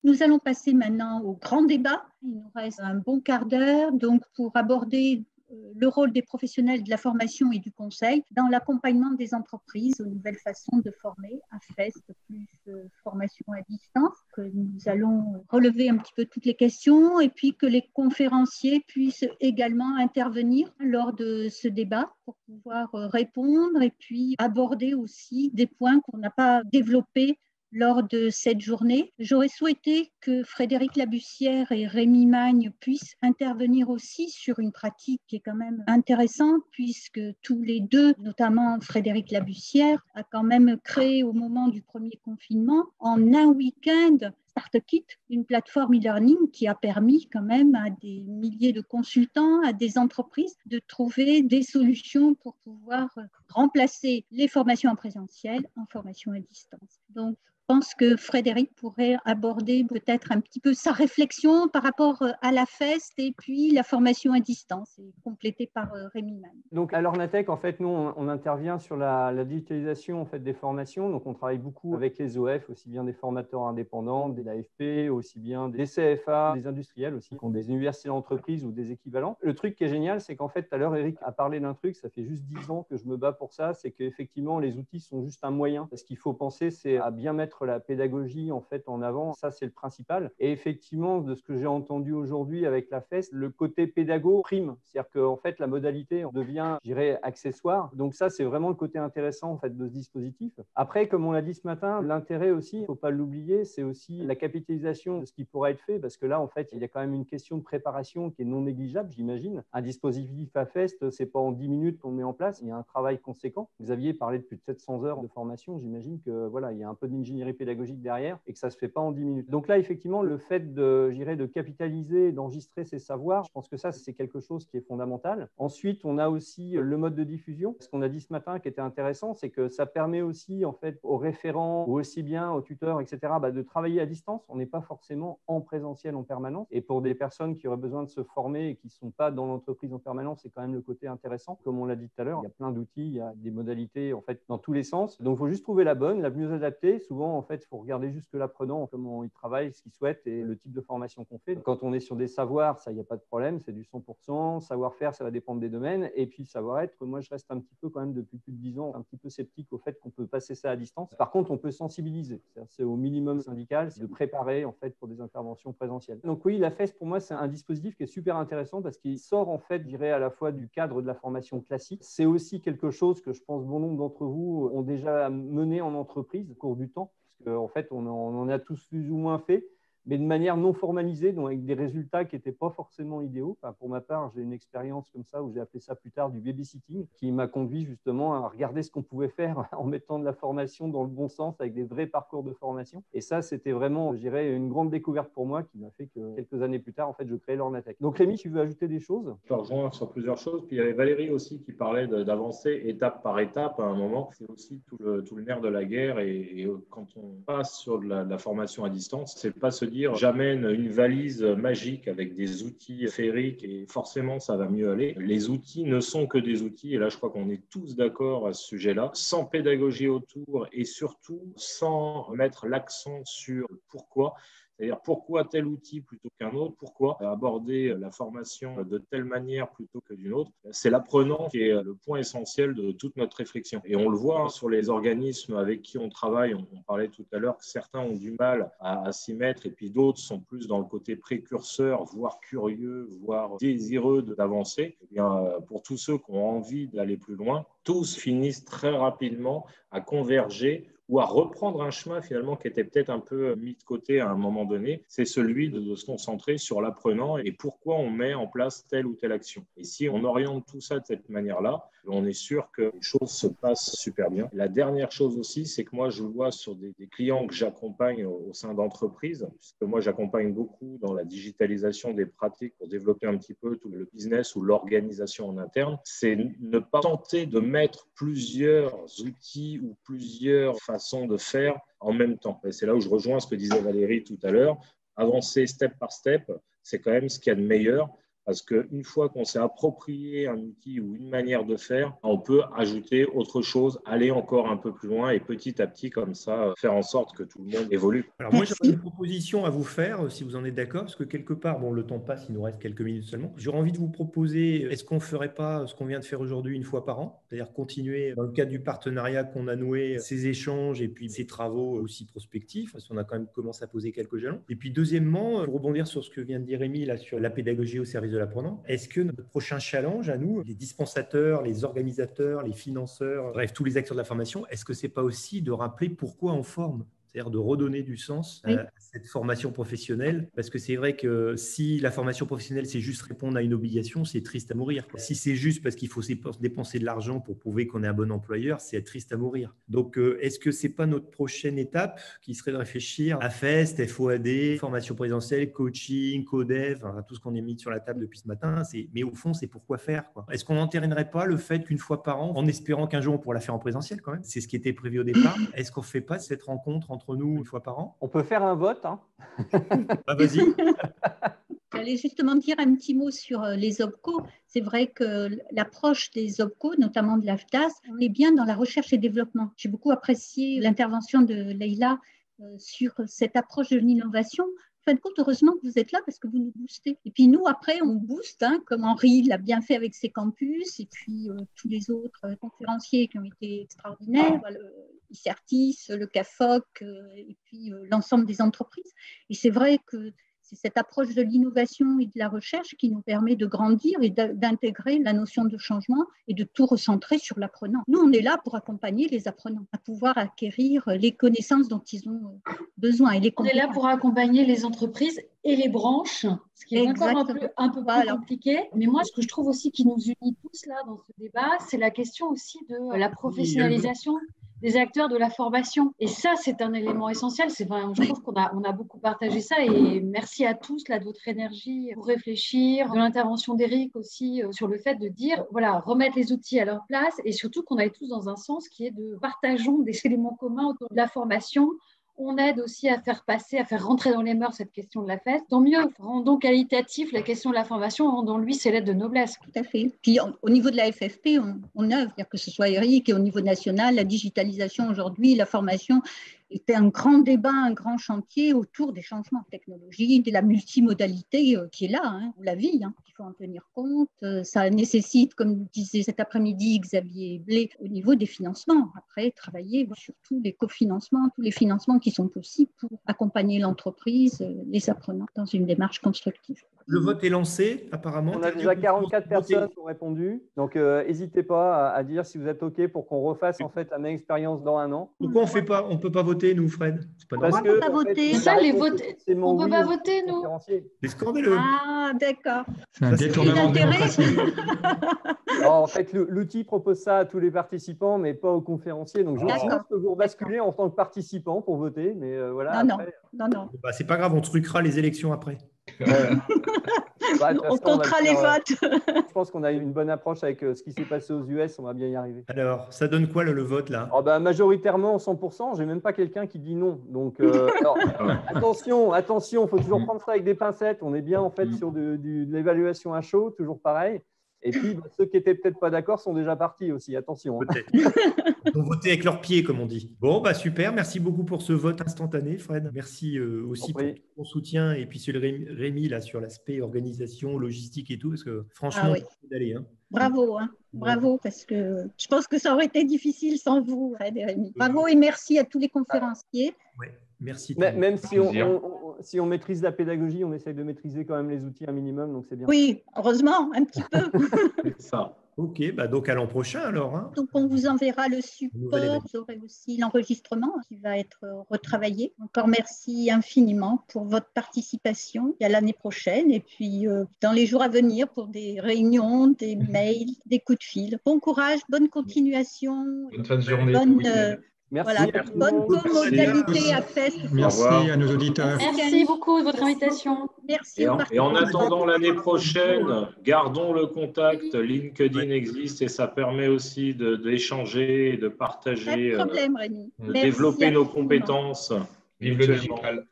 Nous allons passer maintenant au grand débat. Il nous reste un bon quart d'heure donc pour aborder le rôle des professionnels de la formation et du conseil dans l'accompagnement des entreprises aux nouvelles façons de former, à FEST plus formation à distance, que nous allons relever un petit peu toutes les questions et puis que les conférenciers puissent également intervenir lors de ce débat pour pouvoir répondre et puis aborder aussi des points qu'on n'a pas développés lors de cette journée. J'aurais souhaité que Frédéric Labussière et Rémi Magne puissent intervenir aussi sur une pratique qui est quand même intéressante, puisque tous les deux, notamment Frédéric Labussière, a quand même créé au moment du premier confinement, en un week-end, StartKit, une plateforme e-learning qui a permis quand même à des milliers de consultants, à des entreprises de trouver des solutions pour pouvoir remplacer les formations en présentiel en formation à distance. Donc, je pense que Frédéric pourrait aborder peut-être un petit peu sa réflexion par rapport à la FEST et puis la formation à distance, et complétée par Rémi Magne. Donc, à l'Ornatec, en fait, nous, on intervient sur la digitalisation en fait, des formations. Donc, on travaille beaucoup avec les OF, aussi bien des formateurs indépendants, des AFP, aussi bien des CFA, des industriels aussi, qui ont des universités d'entreprise ou des équivalents. Le truc qui est génial, c'est qu'en fait, tout à l'heure, Eric a parlé d'un truc, ça fait juste 10 ans que je me bats pour ça, c'est qu'effectivement, les outils sont juste un moyen. Ce qu'il faut penser, c'est à bien mettre la pédagogie en fait en avant. Ça, c'est le principal. Et effectivement, de ce que j'ai entendu aujourd'hui avec la FEST, le côté pédago prime. C'est-à-dire qu'en fait, la modalité devient, je dirais, accessoire. Donc ça, c'est vraiment le côté intéressant en fait de ce dispositif. Après, comme on l'a dit ce matin, l'intérêt aussi, il ne faut pas l'oublier, c'est aussi la capitalisation de ce qui pourra être fait, parce que là, en fait, il y a quand même une question de préparation qui est non négligeable, j'imagine. Un dispositif à FEST, c'est pas en 10 minutes qu'on le met en place. Il y a un travail conséquent. Vous aviez parlé de plus de 700 heures de formation. J'imagine que voilà, il y a un peu d'ingénierie pédagogique derrière et que ça ne se fait pas en 10 minutes. Donc là, effectivement, le fait de capitaliser, d'enregistrer ces savoirs, je pense que ça, c'est quelque chose qui est fondamental. Ensuite, on a aussi le mode de diffusion. Ce qu'on a dit ce matin qui était intéressant, c'est que ça permet aussi en fait, aux référents, ou aussi bien aux tuteurs, etc., de travailler à distance. On n'est pas forcément en présentiel en permanence. Et pour des personnes qui auraient besoin de se former et qui ne sont pas dans l'entreprise en permanence, c'est quand même le côté intéressant. Comme on l'a dit tout à l'heure, il y a plein d'outils, il y a des modalités en fait, dans tous les sens. Donc, il faut juste trouver la bonne, la mieux adaptée. Souvent, en fait, il faut regarder juste l'apprenant, comment il travaille, ce qu'il souhaite et le type de formation qu'on fait. Quand on est sur des savoirs, ça, il n'y a pas de problème, c'est du 100%. Savoir-faire, ça va dépendre des domaines. Et puis, savoir-être, moi, je reste un petit peu quand même depuis plus de 10 ans, un petit peu sceptique au fait qu'on peut passer ça à distance. Par contre, on peut sensibiliser. C'est au minimum syndical, c'est de préparer en fait pour des interventions présentielles. Donc oui, la FEST, pour moi, c'est un dispositif qui est super intéressant parce qu'il sort en fait, je dirais, à la fois du cadre de la formation classique. C'est aussi quelque chose que je pense bon nombre d'entre vous ont déjà mené en entreprise au cours du temps. En fait, on en a tous plus ou moins fait, mais de manière non formalisée, donc avec des résultats qui n'étaient pas forcément idéaux. Enfin, pour ma part, j'ai une expérience comme ça, où j'ai appelé ça plus tard du babysitting, qui m'a conduit justement à regarder ce qu'on pouvait faire en mettant de la formation dans le bon sens, avec des vrais parcours de formation. Et ça, c'était vraiment, je dirais, une grande découverte pour moi, qui m'a fait que quelques années plus tard, en fait, je crée l'Ornatec. Donc Rémi, tu veux ajouter des choses? Je te rejoins sur plusieurs choses. Puis il y avait Valérie aussi qui parlait d'avancer étape par étape à un moment. C'est aussi tout le nerf de la guerre. Et quand on passe sur de la formation à distance, c'est pas se dire j'amène une valise magique avec des outils féeriques et forcément ça va mieux aller. Les outils ne sont que des outils. Et là, je crois qu'on est tous d'accord à ce sujet-là. Sans pédagogie autour et surtout sans mettre l'accent sur pourquoi. C'est-à-dire pourquoi tel outil plutôt qu'un autre, pourquoi aborder la formation de telle manière plutôt que d'une autre. C'est l'apprenant qui est le point essentiel de toute notre réflexion. Et on le voit sur les organismes avec qui on travaille, on parlait tout à l'heure que certains ont du mal à s'y mettre et puis d'autres sont plus dans le côté précurseur, voire curieux, voire désireux d'avancer. Eh bien, pour tous ceux qui ont envie d'aller plus loin, tous finissent très rapidement à converger ou à reprendre un chemin finalement qui était peut-être un peu mis de côté à un moment donné, c'est celui de se concentrer sur l'apprenant et pourquoi on met en place telle ou telle action. Et si on oriente tout ça de cette manière-là, on est sûr que les choses se passent super bien. La dernière chose aussi, c'est que moi, je vois sur des clients que j'accompagne au sein d'entreprises, puisque moi, j'accompagne beaucoup dans la digitalisation des pratiques pour développer un petit peu tout le business ou l'organisation en interne, c'est ne pas tenter de mettre plusieurs outils ou plusieurs façons de faire en même temps. Et c'est là où je rejoins ce que disait Valérie tout à l'heure. Avancer step par step, c'est quand même ce qu'il y a de meilleur. Parce qu'une fois qu'on s'est approprié un outil ou une manière de faire, on peut ajouter autre chose, aller encore un peu plus loin et petit à petit, comme ça, faire en sorte que tout le monde évolue. Alors moi, j'aurais une proposition à vous faire, si vous en êtes d'accord, parce que quelque part, bon, le temps passe, il nous reste quelques minutes seulement. J'aurais envie de vous proposer, est-ce qu'on ne ferait pas ce qu'on vient de faire aujourd'hui une fois par an, c'est-à-dire continuer dans le cadre du partenariat qu'on a noué, ces échanges et puis ces travaux aussi prospectifs, parce qu'on a quand même commencé à poser quelques jalons. Et puis deuxièmement, pour rebondir sur ce que vient de dire Rémi là, sur la pédagogie au service de l'apprenant, est-ce que notre prochain challenge à nous, les dispensateurs, les organisateurs, les financeurs, bref, tous les acteurs de la formation, est-ce que c'est pas aussi de rappeler pourquoi on forme ? C'est-à-dire de redonner du sens à cette formation professionnelle. Parce que c'est vrai que si la formation professionnelle, c'est juste répondre à une obligation, c'est triste à mourir. Si c'est juste parce qu'il faut dépenser de l'argent pour prouver qu'on est un bon employeur, c'est triste à mourir. Donc, est-ce que ce n'est pas notre prochaine étape qui serait de réfléchir à FEST, FOAD, formation présentielle, coaching, codev, tout ce qu'on a mis sur la table depuis ce matin. Mais au fond, c'est pourquoi faire, quoi. Est-ce qu'on n'entérinerait pas le fait qu'une fois par an, en espérant qu'un jour on pourra la faire en présentiel quand même, c'est ce qui était prévu au départ, est-ce qu'on ne fait pas cette rencontre entre nous une fois par an? On peut faire un vote. Vas-y. J'allais justement dire un petit mot sur les OPCO. C'est vrai que l'approche des OPCO, notamment de l'AFDAS, on est bien dans la recherche et développement. J'ai beaucoup apprécié l'intervention de Leïla sur cette approche de l'innovation. En fin de compte, heureusement que vous êtes là parce que vous nous boostez. Et puis nous, après, on booste, comme Henri l'a bien fait avec ses campus, et puis tous les autres conférenciers qui ont été extraordinaires, l'ICERTIS, le CAFOC, et puis l'ensemble des entreprises. Et c'est vrai que c'est cette approche de l'innovation et de la recherche qui nous permet de grandir et d'intégrer la notion de changement et de tout recentrer sur l'apprenant. Nous, on est là pour accompagner les apprenants à pouvoir acquérir les connaissances dont ils ont besoin. Et les on est là pour accompagner les entreprises et les branches, ce qui est encore un peu plus compliqué. Mais moi, ce que je trouve aussi qui nous unit tous là dans ce débat, c'est la question aussi de la professionnalisation des acteurs de la formation. Et ça, c'est un élément essentiel. Je trouve qu'on a beaucoup partagé ça et merci à tous là, de votre énergie pour réfléchir, de l'intervention d'Éric aussi sur le fait de dire, voilà, remettre les outils à leur place et surtout qu'on aille tous dans un sens qui est de partageons des éléments communs autour de la formation. On aide aussi à faire passer, à faire rentrer dans les mœurs cette question de la fête. Tant mieux, rendons qualitatif la question de la formation, rendons-lui ses lettres de noblesse. Tout à fait. Puis au niveau de la FFP, on œuvre, que ce soit Eric et au niveau national, la digitalisation aujourd'hui, la formation était un grand débat, un grand chantier autour des changements de technologie, de la multimodalité qui est là, ou la vie, il faut en tenir compte. Ça nécessite, comme disait cet après-midi Xavier Blé, au niveau des financements. Après, travailler sur tous les cofinancements, tous les financements qui sont possibles pour accompagner l'entreprise, les apprenants, dans une démarche constructive. Le vote est lancé, apparemment. On a déjà 44 personnes qui ont répondu. Donc, n'hésitez pas à dire si vous êtes OK pour qu'on refasse en fait la même expérience dans un an. Pourquoi on ne peut pas voter, nous, Fred? C'est pas normal. On ne peut pas voter. Ça, les votes, on ne peut pas voter, nous. C'est scandaleux. Ah, d'accord. C'est un détournement de démocratie. Alors, en fait, l'outil propose ça à tous les participants, mais pas aux conférenciers. Donc, je pense que vous basculez en tant que participant pour voter. Mais voilà. Non. Bah, c'est pas grave, on truquera les élections après. On comptera les votes. Je pense qu'on a une bonne approche avec ce qui s'est passé aux US, on va bien y arriver. Alors, ça donne quoi le vote là? Majoritairement 100%, j'ai même pas quelqu'un qui dit non. Donc alors, attention, il faut toujours prendre ça avec des pincettes. On est bien en fait sur de l'évaluation à chaud, toujours pareil. Et puis, ceux qui n'étaient peut-être pas d'accord sont déjà partis aussi, attention. Ils ont voté avec leurs pieds, comme on dit. Bon, super, merci beaucoup pour ce vote instantané, Fred. Merci aussi pour ton soutien et puis sur Rémi là, sur l'aspect organisation, logistique et tout, parce que franchement, c'est d'aller. Bravo, parce que je pense que ça aurait été difficile sans vous, Fred et Rémi. Bravo et merci à tous les conférenciers. Merci. Même si on maîtrise la pédagogie, on essaye de maîtriser quand même les outils un minimum, donc c'est bien. Oui, heureusement, un petit peu. C'est ça. Ok, donc à l'an prochain alors. Donc on vous enverra le support, vous aurez aussi l'enregistrement qui va être retravaillé. Encore merci infiniment pour votre participation et à l'année prochaine. Et puis dans les jours à venir pour des réunions, des mails, des coups de fil. Bon courage, bonne continuation. Bonne fin de journée. Merci. Bonne commodalité à FEST. Merci à nos auditeurs. Merci beaucoup de votre invitation. Merci. Et en attendant l'année prochaine, gardons le contact. LinkedIn existe et ça permet aussi d'échanger, de partager, pas de problème, Rémi. de développer nos compétences. Vive le digital.